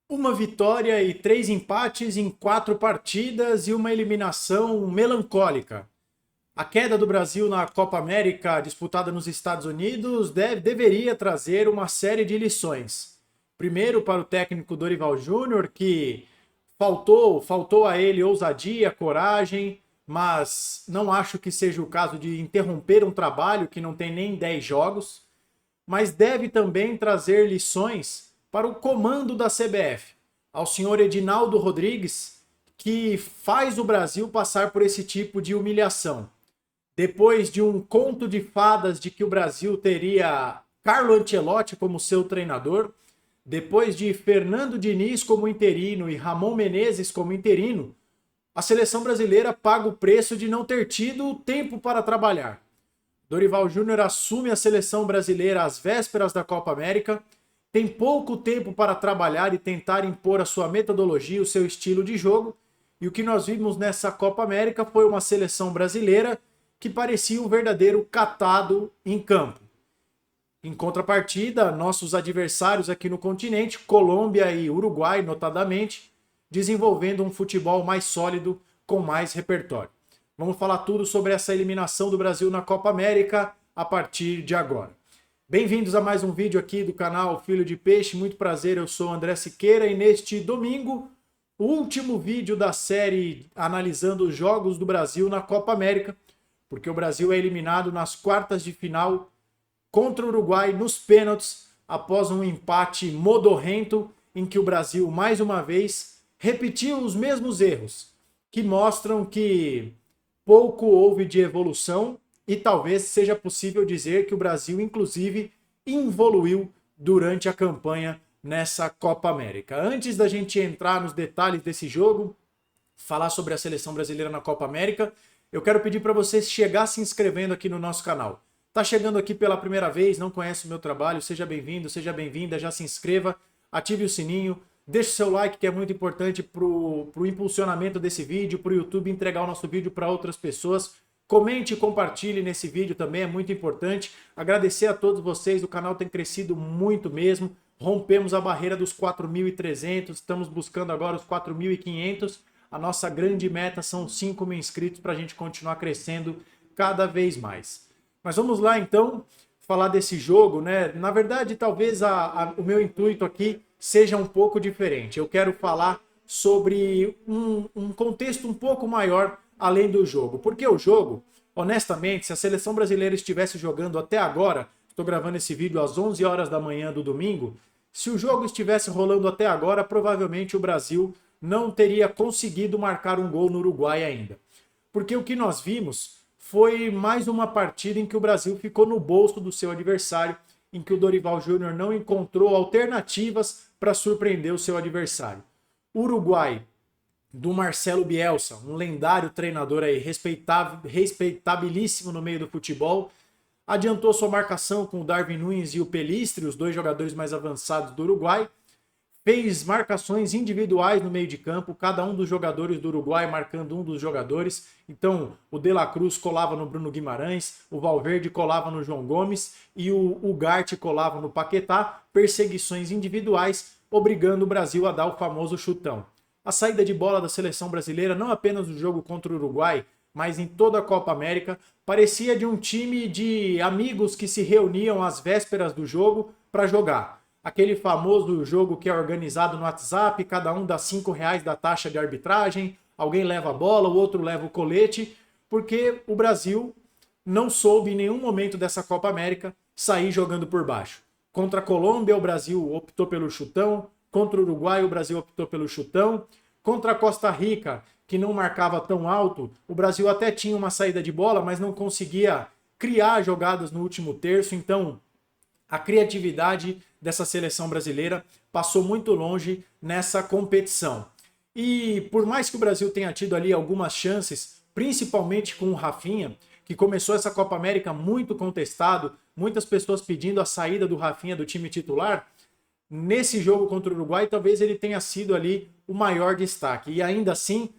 Uma vitória e 3 empates em 4 partidas e uma eliminação melancólica. A queda do Brasil na Copa América disputada nos Estados Unidos deveria trazer uma série de lições. Primeiro, para o técnico Dorival Júnior, que faltou a ele ousadia, coragem, mas não acho que seja o caso de interromper um trabalho que não tem nem 10 jogos. Mas deve também trazer lições para o comando da CBF, ao senhor Edinaldo Rodrigues, que faz o Brasil passar por esse tipo de humilhação. Depois de um conto de fadas de que o Brasil teria Carlo Ancelotti como seu treinador, depois de Fernando Diniz como interino e Ramon Menezes como interino, a seleção brasileira paga o preço de não ter tido tempo para trabalhar. Dorival Júnior assume a seleção brasileira às vésperas da Copa América, tem pouco tempo para trabalhar e tentar impor a sua metodologia, o seu estilo de jogo, e o que nós vimos nessa Copa América foi uma seleção brasileira que parecia um verdadeiro catado em campo. Em contrapartida, nossos adversários aqui no continente, Colômbia e Uruguai, notadamente, desenvolvendo um futebol mais sólido, com mais repertório. Vamos falar tudo sobre essa eliminação do Brasil na Copa América a partir de agora. Bem-vindos a mais um vídeo aqui do canal Filho de Peixe. Muito prazer, eu sou André Siqueira e neste domingo, o último vídeo da série analisando os jogos do Brasil na Copa América, porque o Brasil é eliminado nas quartas de final contra o Uruguai nos pênaltis, após um empate modorrento em que o Brasil, mais uma vez, repetiu os mesmos erros, que mostram que pouco houve de evolução e talvez seja possível dizer que o Brasil, inclusive, evoluiu durante a campanha nessa Copa América. Antes da gente entrar nos detalhes desse jogo, falar sobre a seleção brasileira na Copa América, eu quero pedir para você chegar se inscrevendo aqui no nosso canal. Tá chegando aqui pela primeira vez, não conhece o meu trabalho, seja bem-vindo, seja bem-vinda, já se inscreva, ative o sininho, deixe seu like que é muito importante para o impulsionamento desse vídeo, para o YouTube entregar o nosso vídeo para outras pessoas. Comente e compartilhe nesse vídeo também, é muito importante. Agradecer a todos vocês, o canal tem crescido muito mesmo. Rompemos a barreira dos 4.300, estamos buscando agora os 4.500. A nossa grande meta são 5.000 inscritos para a gente continuar crescendo cada vez mais. Mas vamos lá então falar desse jogo, né? Na verdade, talvez o meu intuito aqui seja um pouco diferente. Eu quero falar sobre um contexto um pouco maior além do jogo. Porque o jogo, honestamente, se a seleção brasileira estivesse jogando até agora, estou gravando esse vídeo às 11 horas da manhã do domingo, se o jogo estivesse rolando até agora, provavelmente o Brasil não teria conseguido marcar um gol no Uruguai ainda. Porque o que nós vimos foi mais uma partida em que o Brasil ficou no bolso do seu adversário, em que o Dorival Júnior não encontrou alternativas para surpreender o seu adversário. O Uruguai, do Marcelo Bielsa, um lendário treinador aí, respeitabilíssimo no meio do futebol, adiantou sua marcação com o Darwin Núñez e o Pelistri, os dois jogadores mais avançados do Uruguai, fez marcações individuais no meio de campo, cada um dos jogadores do Uruguai marcando um dos jogadores. Então, o De La Cruz colava no Bruno Guimarães, o Valverde colava no João Gomes e o Ugarte colava no Paquetá. Perseguições individuais, obrigando o Brasil a dar o famoso chutão. A saída de bola da seleção brasileira, não apenas no jogo contra o Uruguai, mas em toda a Copa América, parecia de um time de amigos que se reuniam às vésperas do jogo para jogar. Aquele famoso jogo que é organizado no WhatsApp, cada um dá R$ 5 da taxa de arbitragem, alguém leva a bola, o outro leva o colete, porque o Brasil não soube em nenhum momento dessa Copa América sair jogando por baixo. Contra a Colômbia, o Brasil optou pelo chutão, contra o Uruguai, o Brasil optou pelo chutão, contra a Costa Rica, que não marcava tão alto, o Brasil até tinha uma saída de bola, mas não conseguia criar jogadas no último terço, então a criatividade dessa seleção brasileira passou muito longe nessa competição. E por mais que o Brasil tenha tido ali algumas chances, principalmente com o Rafinha, que começou essa Copa América muito contestado, muitas pessoas pedindo a saída do Rafinha do time titular, nesse jogo contra o Uruguai talvez ele tenha sido ali o maior destaque. E ainda assim,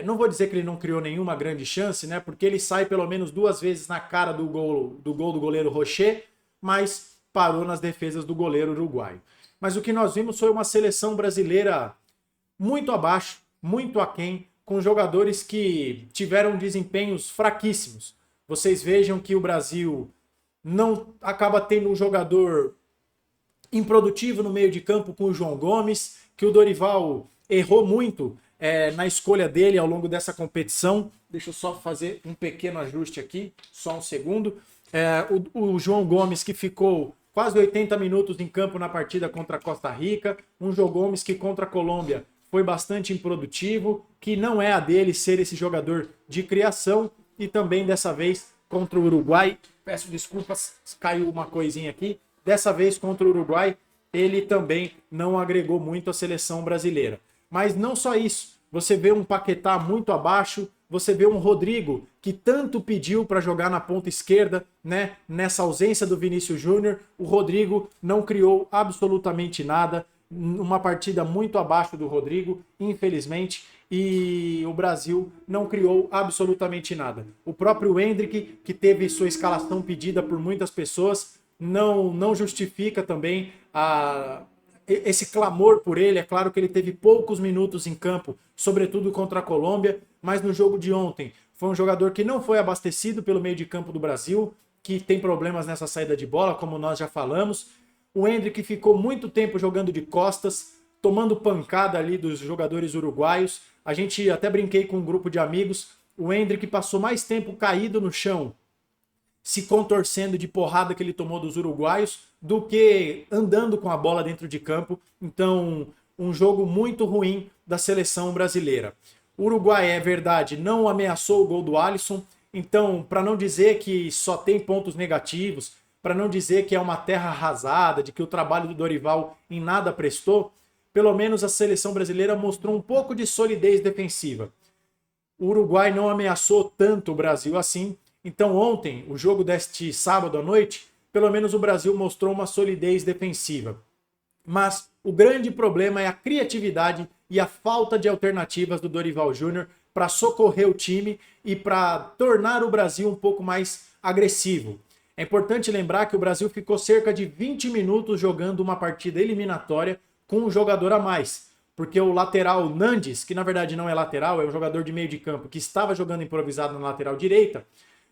não vou dizer que ele não criou nenhuma grande chance, né? Porque ele sai pelo menos 2 vezes na cara do gol do goleiro Rocher, mas parou nas defesas do goleiro uruguaio. mas o que nós vimos foi uma seleção brasileira muito abaixo, muito aquém, com jogadores que tiveram desempenhos fraquíssimos. Vocês vejam que o Brasil não acaba tendo um jogador improdutivo no meio de campo com o João Gomes, que o Dorival errou muito na escolha dele ao longo dessa competição. Deixa eu só fazer um pequeno ajuste aqui, só um segundo. O João Gomes, que ficou quase 80 minutos em campo na partida contra a Costa Rica, um João Gomes que contra a Colômbia foi bastante improdutivo, que não é a dele ser esse jogador de criação, e também dessa vez contra o Uruguai, peço desculpas, caiu uma coisinha aqui, dessa vez contra o Uruguai, ele também não agregou muito à seleção brasileira. Mas não só isso, você vê um Paquetá muito abaixo, você vê um Rodrigo que tanto pediu para jogar na ponta esquerda, né? Nessa ausência do Vinícius Júnior, o Rodrigo não criou absolutamente nada, uma partida muito abaixo do Rodrigo, infelizmente, e o Brasil não criou absolutamente nada. O próprio Endrick, que teve sua escalação pedida por muitas pessoas, não justifica também esse clamor por ele. É claro que ele teve poucos minutos em campo, sobretudo contra a Colômbia, mas no jogo de ontem foi um jogador que não foi abastecido pelo meio de campo do Brasil, que tem problemas nessa saída de bola, como nós já falamos. O Endrick ficou muito tempo jogando de costas, tomando pancada ali dos jogadores uruguaios. A gente até brinquei com um grupo de amigos. O Endrick passou mais tempo caído no chão, se contorcendo de porrada que ele tomou dos uruguaios, do que andando com a bola dentro de campo. Então, um jogo muito ruim da seleção brasileira. O Uruguai, é verdade, não ameaçou o gol do Alisson. Então, para não dizer que só tem pontos negativos, para não dizer que é uma terra arrasada, de que o trabalho do Dorival em nada prestou, pelo menos a seleção brasileira mostrou um pouco de solidez defensiva. O Uruguai não ameaçou tanto o Brasil assim. Então ontem, o jogo deste sábado à noite, pelo menos o Brasil mostrou uma solidez defensiva. Mas o grande problema é a criatividade e a falta de alternativas do Dorival Júnior para socorrer o time e para tornar o Brasil um pouco mais agressivo. É importante lembrar que o Brasil ficou cerca de 20 minutos jogando uma partida eliminatória com um jogador a mais. Porque o lateral Nandes, que na verdade não é lateral, é um jogador de meio de campo que estava jogando improvisado na lateral direita,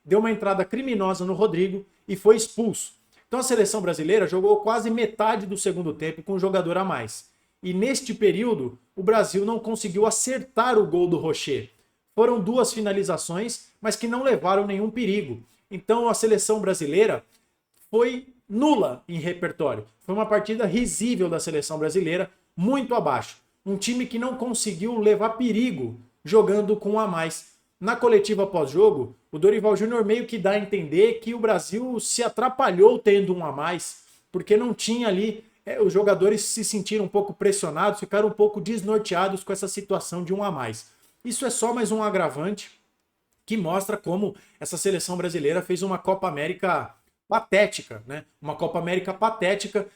deu uma entrada criminosa no Rodrigo e foi expulso. Então a seleção brasileira jogou quase metade do segundo tempo com um jogador a mais. E neste período, o Brasil não conseguiu acertar o gol do Rocher. Foram duas finalizações, mas que não levaram nenhum perigo. Então a seleção brasileira foi nula em repertório. Foi uma partida risível da seleção brasileira, muito abaixo. Um time que não conseguiu levar perigo jogando com um a mais. Na coletiva pós-jogo, o Dorival Júnior meio que dá a entender que o Brasil se atrapalhou tendo um a mais, porque não tinha ali, os jogadores se sentiram um pouco pressionados, ficaram um pouco desnorteados com essa situação de um a mais. Isso é só mais um agravante que mostra como essa seleção brasileira fez uma Copa América patética, né? Uma Copa América patética,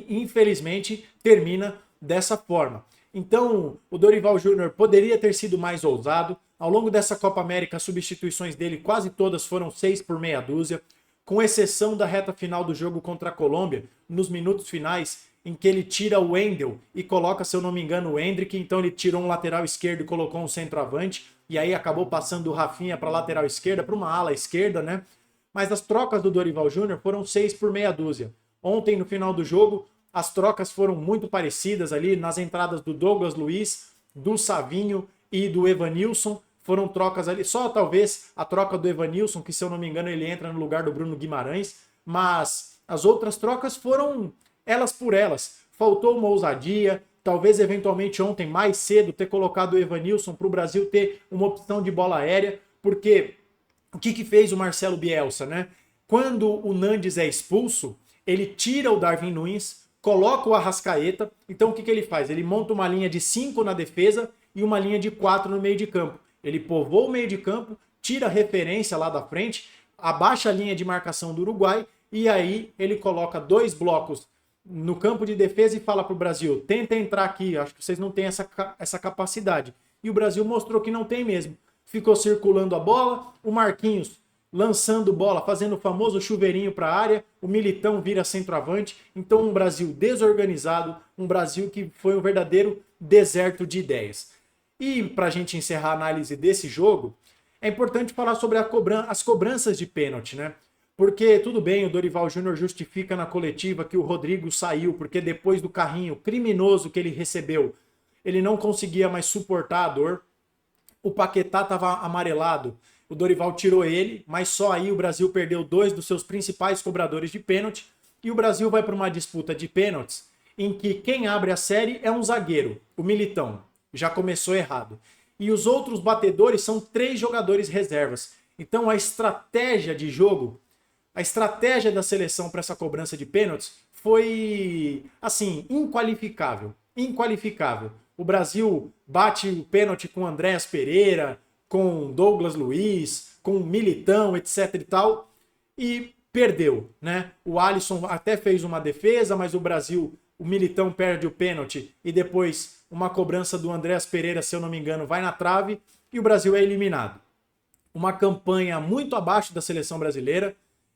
infelizmente termina dessa forma. Então, o Dorival Júnior poderia ter sido mais ousado. Ao longo dessa Copa América, as substituições dele quase todas foram 6 por meia dúzia, com exceção da reta final do jogo contra a Colômbia, nos minutos finais, em que ele tira o Wendel e coloca, se eu não me engano, o Endrick. Então ele tirou um lateral esquerdo e colocou um centroavante, e aí acabou passando o Rafinha para a lateral esquerda, para uma ala esquerda, né? Mas as trocas do Dorival Júnior foram 6 por meia dúzia. Ontem, no final do jogo, as trocas foram muito parecidas ali, nas entradas do Douglas Luiz, do Savinho e do Evanilson. Foram trocas ali, só talvez a troca do Evanilson, que se eu não me engano ele entra no lugar do Bruno Guimarães, mas as outras trocas foram elas por elas. Faltou uma ousadia, talvez eventualmente ontem mais cedo ter colocado o Evanilson para o Brasil ter uma opção de bola aérea, porque o que fez o Marcelo Bielsa, né? Quando o Nandes é expulso, ele tira o Darwin Núñez, coloca o Arrascaeta. Então o que ele faz? Ele monta uma linha de 5 na defesa e uma linha de 4 no meio de campo. Ele povoa o meio de campo, tira a referência lá da frente, abaixa a linha de marcação do Uruguai e aí ele coloca 2 blocos no campo de defesa e fala para o Brasil: tenta entrar aqui, acho que vocês não têm essa capacidade. E o Brasil mostrou que não tem mesmo. Ficou circulando a bola, o Marquinhos lançando bola, fazendo o famoso chuveirinho para a área, o Militão vira centroavante. Então um Brasil desorganizado, um Brasil que foi um verdadeiro deserto de ideias. E para a gente encerrar a análise desse jogo, é importante falar sobre as cobranças de pênalti, né? Porque tudo bem, o Dorival Júnior justifica na coletiva que o Rodrigo saiu, porque depois do carrinho criminoso que ele recebeu, ele não conseguia mais suportar a dor. O Paquetá estava amarelado, o Dorival tirou ele, mas só aí o Brasil perdeu 2 dos seus principais cobradores de pênalti, e o Brasil vai para uma disputa de pênaltis em que quem abre a série é um zagueiro, o Militão. Já começou errado. E os outros batedores são 3 jogadores reservas. Então a estratégia de jogo, a estratégia da seleção para essa cobrança de pênaltis foi, assim, inqualificável. Inqualificável. O Brasil bate o pênalti com Andréas Pereira, com Douglas Luiz, com Militão, etc e tal, e perdeu, né? O Alisson até fez uma defesa, mas o Brasil, o Militão perde o pênalti e depois uma cobrança do Andréas Pereira, se eu não me engano, vai na trave e o Brasil é eliminado. Uma campanha muito abaixo da seleção brasileira.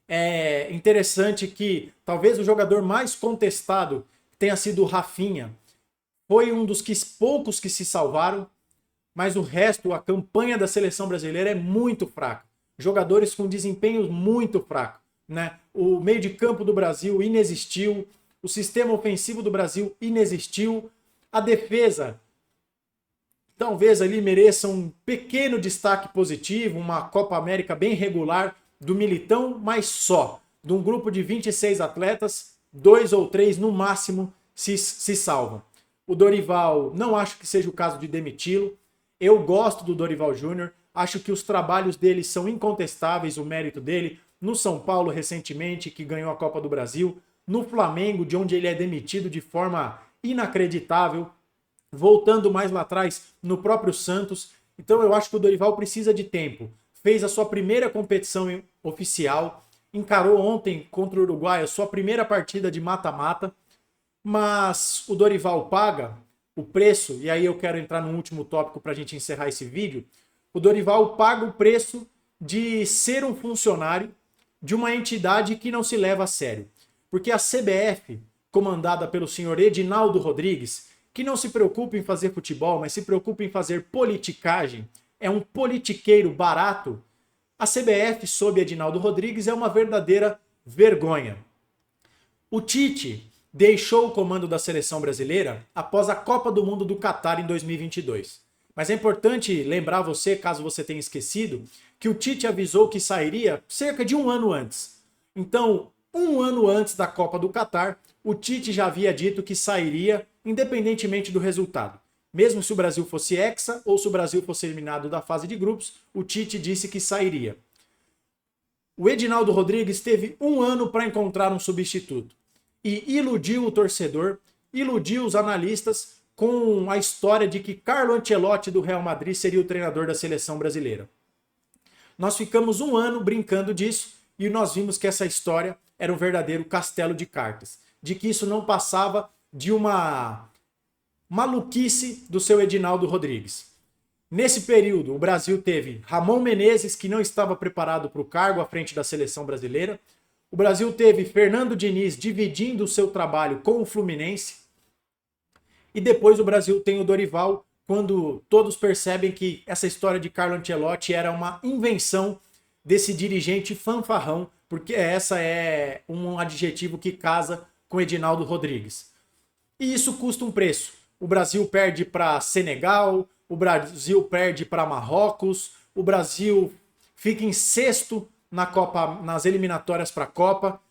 É interessante que talvez o jogador mais contestado tenha sido o Rafinha. Foi um dos poucos que se salvaram, mas o resto, a campanha da seleção brasileira é muito fraca. Jogadores com desempenhos muito fracos, né? O meio de campo do Brasil inexistiu, o sistema ofensivo do Brasil inexistiu, a defesa talvez ali mereça um pequeno destaque positivo, uma Copa América bem regular do Militão, mas só. De um grupo de 26 atletas, 2 ou 3 no máximo se salvam. O Dorival, não acho que seja o caso de demiti-lo. Eu gosto do Dorival Júnior, acho que os trabalhos dele são incontestáveis, o mérito dele. No São Paulo, recentemente, que ganhou a Copa do Brasil. No Flamengo, de onde ele é demitido de forma inacreditável. Voltando mais lá atrás, no próprio Santos. Então eu acho que o Dorival precisa de tempo. Fez a sua primeira competição oficial, encarou ontem contra o Uruguai a sua primeira partida de mata-mata, mas o Dorival paga o preço, e aí eu quero entrar no último tópico para a gente encerrar esse vídeo. O Dorival paga o preço de ser um funcionário de uma entidade que não se leva a sério. Porque a CBF, comandada pelo senhor Edinaldo Rodrigues, que não se preocupa em fazer futebol, mas se preocupa em fazer politicagem, é um politiqueiro barato. A CBF, sob Edinaldo Rodrigues, é uma verdadeira vergonha. O Tite deixou o comando da seleção brasileira após a Copa do Mundo do Catar em 2022. Mas é importante lembrar você, caso você tenha esquecido, que o Tite avisou que sairia cerca de um ano antes. Então, um ano antes da Copa do Catar, o Tite já havia dito que sairia independentemente do resultado. Mesmo se o Brasil fosse hexa ou se o Brasil fosse eliminado da fase de grupos, o Tite disse que sairia. O Edinaldo Rodrigues teve um ano para encontrar um substituto. E iludiu o torcedor, iludiu os analistas com a história de que Carlo Ancelotti do Real Madrid seria o treinador da seleção brasileira. Nós ficamos um ano brincando disso e nós vimos que essa história era um verdadeiro castelo de cartas. De que isso não passava de uma maluquice do seu Edinaldo Rodrigues. Nesse período, o Brasil teve Ramon Menezes, que não estava preparado para o cargo à frente da seleção brasileira. O Brasil teve Fernando Diniz dividindo o seu trabalho com o Fluminense. E depois o Brasil tem o Dorival, quando todos percebem que essa história de Carlo Ancelotti era uma invenção desse dirigente fanfarrão, porque essa é um adjetivo que casa com Edinaldo Rodrigues. E isso custa um preço. O Brasil perde para Senegal, o Brasil perde para Marrocos, o Brasil fica em sexto na Copa, nas eliminatórias para a Copa,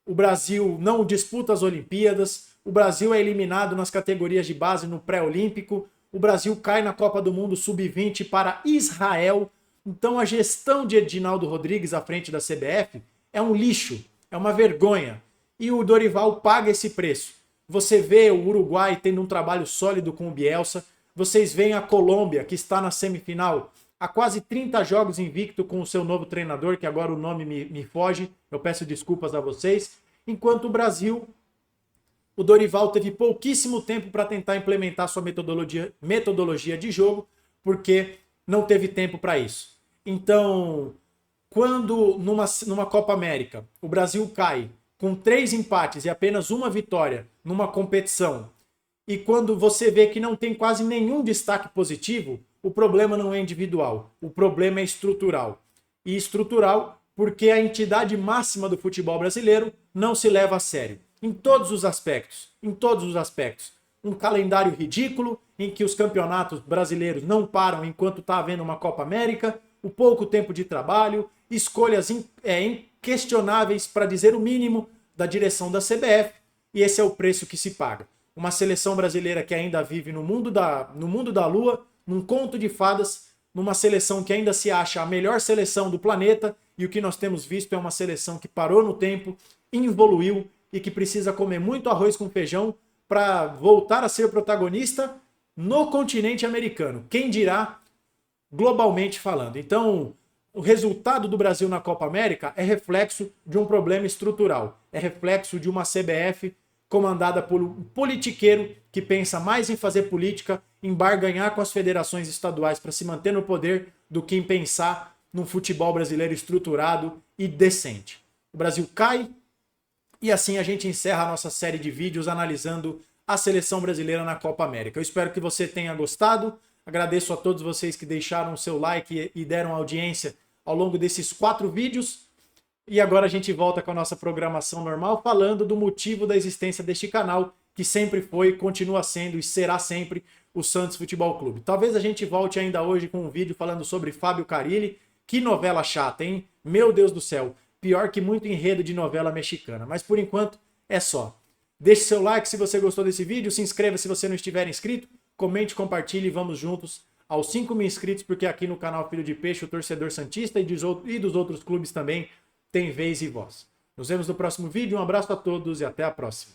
o Brasil não disputa as Olimpíadas, o Brasil é eliminado nas categorias de base no pré-olímpico, o Brasil cai na Copa do Mundo Sub-20 para Israel. Então a gestão de Edinaldo Rodrigues à frente da CBF é um lixo, é uma vergonha. E o Dorival paga esse preço. Você vê o Uruguai tendo um trabalho sólido com o Bielsa. Vocês veem a Colômbia, que está na semifinal, há quase 30 jogos invicto com o seu novo treinador, que agora o nome me foge. Eu peço desculpas a vocês. Enquanto o Brasil, o Dorival teve pouquíssimo tempo para tentar implementar sua metodologia de jogo, porque não teve tempo para isso. Então, Quando numa Copa América o Brasil cai com 3 empates e apenas uma vitória numa competição, e quando você vê que não tem quase nenhum destaque positivo, o problema não é individual, o problema é estrutural. E estrutural porque a entidade máxima do futebol brasileiro não se leva a sério. Em todos os aspectos. Em todos os aspectos. Um calendário ridículo, em que os campeonatos brasileiros não param enquanto está havendo uma Copa América, o pouco tempo de trabalho, escolhas inquestionáveis, para dizer o mínimo, da direção da CBF, e esse é o preço que se paga. Uma seleção brasileira que ainda vive no mundo da lua, num conto de fadas, numa seleção que ainda se acha a melhor seleção do planeta, e o que nós temos visto é uma seleção que parou no tempo, evoluiu e que precisa comer muito arroz com feijão para voltar a ser protagonista no continente americano. Quem dirá globalmente falando. Então, o resultado do Brasil na Copa América é reflexo de um problema estrutural. É reflexo de uma CBF comandada por um politiqueiro que pensa mais em fazer política, em barganhar com as federações estaduais para se manter no poder, do que em pensar num futebol brasileiro estruturado e decente. O Brasil cai e assim a gente encerra a nossa série de vídeos analisando a seleção brasileira na Copa América. Eu espero que você tenha gostado. Agradeço a todos vocês que deixaram o seu like e deram audiência ao longo desses 4 vídeos. E agora a gente volta com a nossa programação normal, falando do motivo da existência deste canal, que sempre foi, continua sendo e será sempre o Santos Futebol Clube. Talvez a gente volte ainda hoje com um vídeo falando sobre Fábio Carille. Que novela chata, hein? Meu Deus do céu. Pior que muito enredo de novela mexicana. Mas por enquanto é só. Deixe seu like se você gostou desse vídeo, se inscreva se você não estiver inscrito, comente, compartilhe e vamos juntos aos 5.000 inscritos, porque aqui no canal Filho de Peixe o torcedor santista e dos outros clubes também tem vez e voz. Nos vemos no próximo vídeo, um abraço a todos e até a próxima.